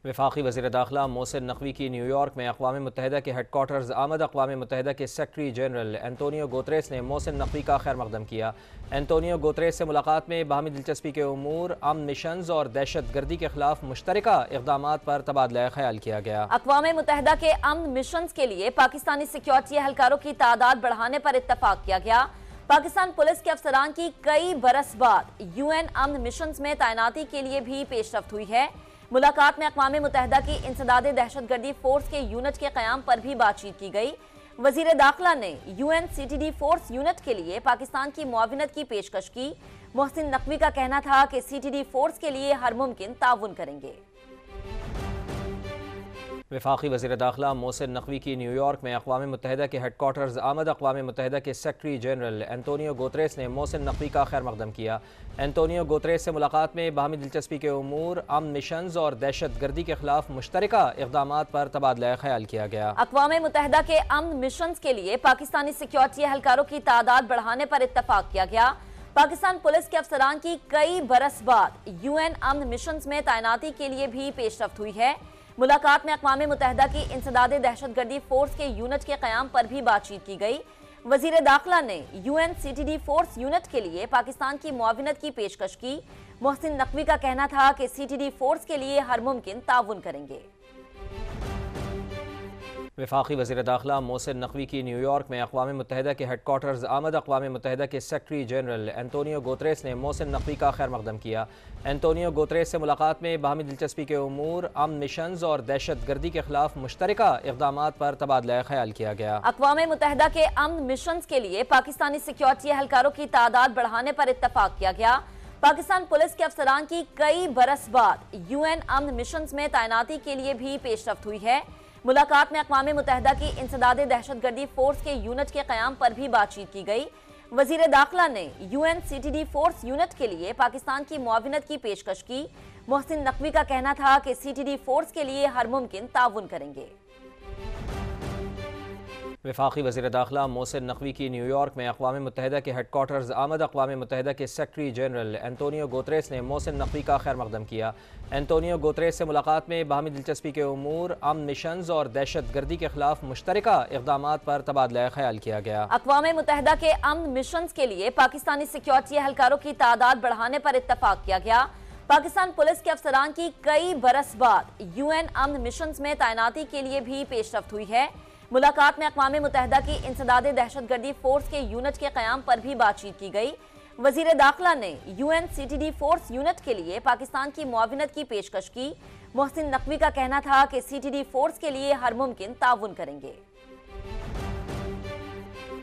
وفاقی وزیر داخلہ محسن نقوی کی نیو یارک میں اقوام متحدہ کے ہیڈ کوارٹرز آمد اقوام متحدہ کے سیکرٹری جنرل اینٹونیو گوتریس نے محسن نقوی کا خیر مقدم کیا۔ اینٹونیو گوتریس سے ملاقات میں باہمی دلچسپی کے امور، امن مشنز اور دہشت گردی کے خلاف مشترکہ اقدامات پر تبادلہ خیال کیا گیا۔ اقوام متحدہ کے امن مشنز کے لیے پاکستانی سیکیورٹی اہلکاروں کی تعداد بڑھانے پر اتفاق کیا گیا۔ پاکستان پولیس کے افسران کی کئی برس بعد UN امن مشنز میں تعیناتی کے لیے بھی پیش رفت ہوئی ہے۔ ملاقات میں اقوام متحدہ کی انسداد دہشت گردی فورس کے یونٹ کے قیام پر بھی بات چیت کی گئی۔ وزیر داخلہ نے UNCTD فورس یونٹ کے لیے پاکستان کی معاونت کی پیشکش کی۔ محسن نقوی کا کہنا تھا کہ CTD فورس کے لیے ہر ممکن تعاون کریں گے۔ وفاقی وزیر داخلہ محسن نقوی کی نیو یارک میں اقوام متحدہ کے ہیڈ کوارٹرز آمد اقوام متحدہ کے سیکرٹری جنرل اینٹونیو گوتریس نے محسن نقوی کا خیر مقدم کیا۔ اینٹونیو گوتریس سے ملاقات میں باہمی دلچسپی کے امور، امن مشنز اور دہشت گردی کے خلاف مشترکہ اقدامات پر تبادلہ خیال کیا گیا۔ اقوام متحدہ کے امن مشنز کے لیے پاکستانی سیکیورٹی اہلکاروں کی تعداد بڑھانے پر اتفاق کیا گیا۔ پاکستان پولیس کے افسران کی کئی برس بعد UN امن مشنز میں تعیناتی کے لیے بھی پیش رفت ہوئی ہے۔ ملاقات میں اقوام متحدہ کی انسداد دہشت گردی فورس کے یونٹ کے قیام پر بھی بات چیت کی گئی۔ وزیر داخلہ نے UNCTD فورس یونٹ کے لیے پاکستان کی معاونت کی پیشکش کی۔ محسن نقوی کا کہنا تھا کہ CTD فورس کے لیے ہر ممکن تعاون کریں گے۔ وفاقی وزیر داخلہ محسن نقوی کی نیو یارک میں اقوام متحدہ کے ہیڈ کوارٹرز آمد اقوام متحدہ کے سیکرٹری جنرل اینٹونیو گوتریس نے محسن نقوی کا خیر مقدم کیا۔ اینٹونیو گوتریس سے ملاقات میں باہمی دلچسپی کے امور، امن مشنز اور دہشت گردی کے خلاف مشترکہ اقدامات پر تبادلہ خیال کیا گیا۔ اقوام متحدہ کے امن مشنز کے لیے پاکستانی سیکیورٹی اہلکاروں کی تعداد بڑھانے پر اتفاق کیا گیا۔ پاکستان پولیس کے افسران کی کئی برس بعد UN امن مشنز میں تعیناتی کے لیے بھی پیش رفت ہوئی ہے۔ ملاقات میں اقوام متحدہ کی انسداد دہشت گردی فورس کے یونٹ کے قیام پر بھی بات چیت کی گئی۔ وزیر داخلہ نے UNCTD فورس یونٹ کے لیے پاکستان کی معاونت کی پیشکش کی۔ محسن نقوی کا کہنا تھا کہ CTD فورس کے لیے ہر ممکن تعاون کریں گے۔ وفاقی وزیر داخلہ محسن نقوی کی نیو یارک میں اقوام متحدہ کے ہیڈ کوارٹرز آمد اقوام متحدہ کے سیکرٹری جنرل اینٹونیو گوتریس نے محسن نقوی کا خیر مقدم کیا۔ اینٹونیو گوتریس سے ملاقات میں باہمی دلچسپی کے امور، امن مشنز اور دہشت گردی کے خلاف مشترکہ اقدامات پر تبادلہ خیال کیا گیا۔ اقوام متحدہ کے امن مشنز کے لیے پاکستانی سیکیورٹی اہلکاروں کی تعداد بڑھانے پر اتفاق کیا گیا۔ پاکستان پولیس کے افسران کی کئی برس بعد UN امن مشنز میں تعیناتی کے لیے بھی پیش رفت ہوئی ہے۔ ملاقات میں اقوام متحدہ کی انسداد دہشت گردی فورس کے یونٹ کے قیام پر بھی بات چیت کی گئی۔ وزیر داخلہ نے UNCTD فورس یونٹ کے لیے پاکستان کی معاونت کی پیشکش کی۔ محسن نقوی کا کہنا تھا کہ CTD فورس کے لیے ہر ممکن تعاون کریں گے۔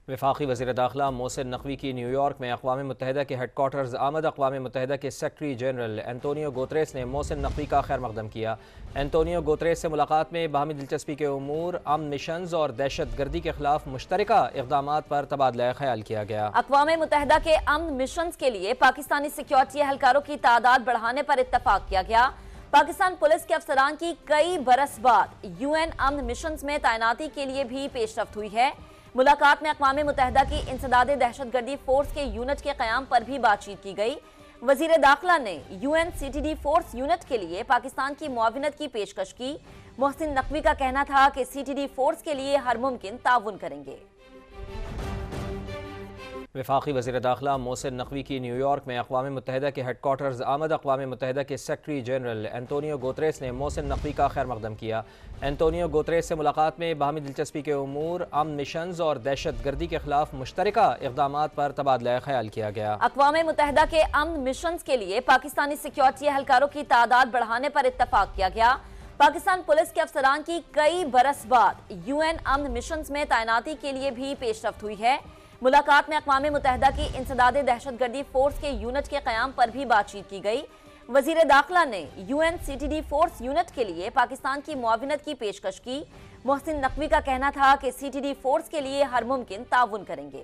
وفاقی وزیر داخلہ محسن نقوی کی نیو یارک میں اقوام متحدہ کے ہیڈ کوارٹرز آمد اقوام متحدہ کے سیکرٹری جنرل اینٹونیو گوتریس نے محسن نقوی کا خیر مقدم کیا۔ اینٹونیو گوتریس سے ملاقات میں باہمی دلچسپی کے امور، امن مشنز اور دہشت گردی کے خلاف مشترکہ اقدامات پر تبادلہ خیال کیا گیا۔ اقوام متحدہ کے امن مشنز کے لیے پاکستانی سیکیورٹی اہلکاروں کی تعداد بڑھانے پر اتفاق کیا گیا۔ پاکستان پولیس کے افسران کی کئی برس بعد UN امن مشنز میں تعیناتی کے لیے بھی پیش رفت ہوئی ہے۔ ملاقات میں اقوام متحدہ کی انسداد دہشت گردی فورس کے یونٹ کے قیام پر بھی بات چیت کی گئی۔ وزیر داخلہ نے UNCTD فورس یونٹ کے لیے پاکستان کی معاونت کی پیشکش کی۔ محسن نقوی کا کہنا تھا کہ CTD فورس کے لیے ہر ممکن تعاون کریں گے۔ وفاقی وزیر داخلہ محسن نقوی کی نیو یارک میں اقوام متحدہ کے ہیڈ کوارٹرز آمد اقوام متحدہ کے سیکرٹری جنرل اینٹونیو گوتریس نے محسن نقوی کا خیر مقدم کیا۔ اینٹونیو گوتریس سے ملاقات میں باہمی دلچسپی کے امور، امن مشنز اور دہشت گردی کے خلاف مشترکہ اقدامات پر تبادلہ خیال کیا گیا۔ اقوام متحدہ کے امن مشنز کے لیے پاکستانی سیکیورٹی اہلکاروں کی تعداد بڑھانے پر اتفاق کیا گیا۔ پاکستان پولیس کے افسران کی کئی برس بعد UN امن مشنز میں تعیناتی کے لیے بھی پیش رفت ہوئی ہے۔ ملاقات میں اقوام متحدہ کی انسداد دہشت گردی فورس کے یونٹ کے قیام پر بھی بات چیت کی گئی۔ وزیر داخلہ نے UNCTD فورس یونٹ کے لیے پاکستان کی معاونت کی پیشکش کی۔ محسن نقوی کا کہنا تھا کہ CTD فورس کے لیے ہر ممکن تعاون کریں گے۔